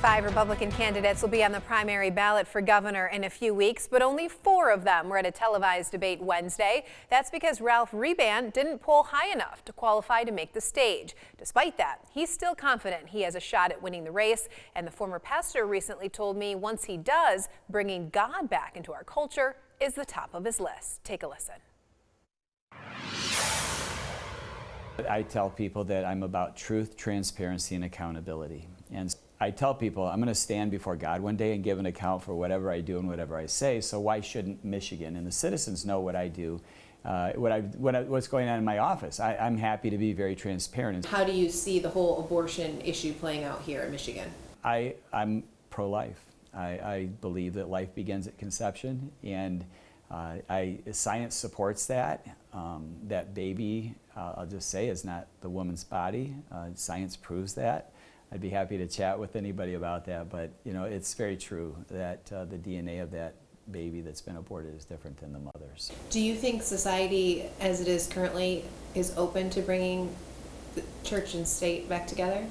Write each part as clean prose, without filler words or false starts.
5 Republican candidates will be on the primary ballot for governor in a few weeks, but only 4 of them were at a televised debate Wednesday. That's because Ralph Rebandt didn't poll high enough to qualify to make the stage. Despite that, he's still confident he has a shot at winning the race, and the former pastor recently told me once he does, bringing God back into our culture is the top of his list. Take a listen. I tell people that I'm about truth, transparency, and accountability. And I tell people I'm going to stand before God one day and give an account for whatever I do and whatever I say. So why shouldn't Michigan and the citizens know what I do, what's going on in my office? I'm happy to be very transparent. How do you see the whole abortion issue playing out here in Michigan? I'm pro-life. I believe that life begins at conception, and science supports that. That baby, I'll just say, is not the woman's body. Science proves that. I'd be happy to chat with anybody about that, but it's very true that the DNA of that baby that's been aborted is different than the mother's. Do you think society, as it is currently, is open to bringing the church and state back together?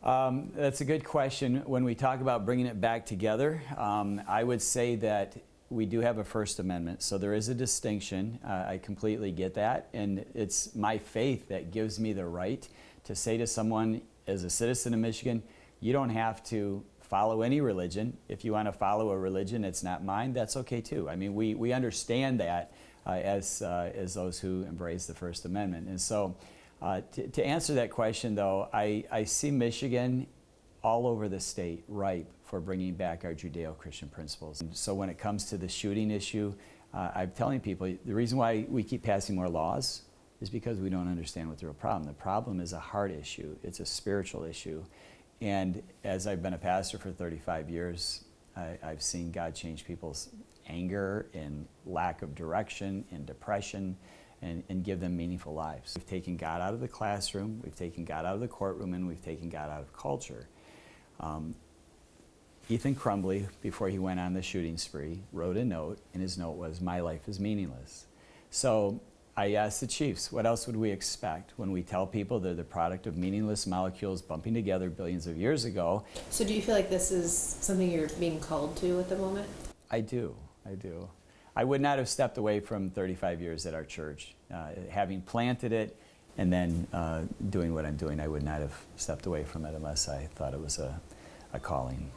That's a good question. When we talk about bringing it back together, I would say that we do have a First Amendment, so there is a distinction. I completely get that, and it's my faith that gives me the right to say to someone, as a citizen of Michigan, you don't have to follow any religion. If you want to follow a religion, it's not mine, that's okay too. I mean, we understand that as those who embrace the First Amendment. And so to answer that question, though, I see Michigan all over the state ripe for bringing back our Judeo-Christian principles. And so when it comes to the shooting issue, I'm telling people the reason why we keep passing more laws is because we don't understand what the real problem. The problem is a heart issue. It's a spiritual issue. And as I've been a pastor for 35 years, I've seen God change people's anger and lack of direction and depression and give them meaningful lives. We've taken God out of the classroom, we've taken God out of the courtroom, and we've taken God out of culture. Ethan Crumbley, before he went on the shooting spree, wrote a note, and his note was, "My life is meaningless." So I asked the chiefs, what else would we expect when we tell people they're the product of meaningless molecules bumping together billions of years ago? So do you feel like this is something you're being called to at the moment? I do. I would not have stepped away from 35 years at our church. Having planted it and then doing what I'm doing, I would not have stepped away from it unless I thought it was a calling.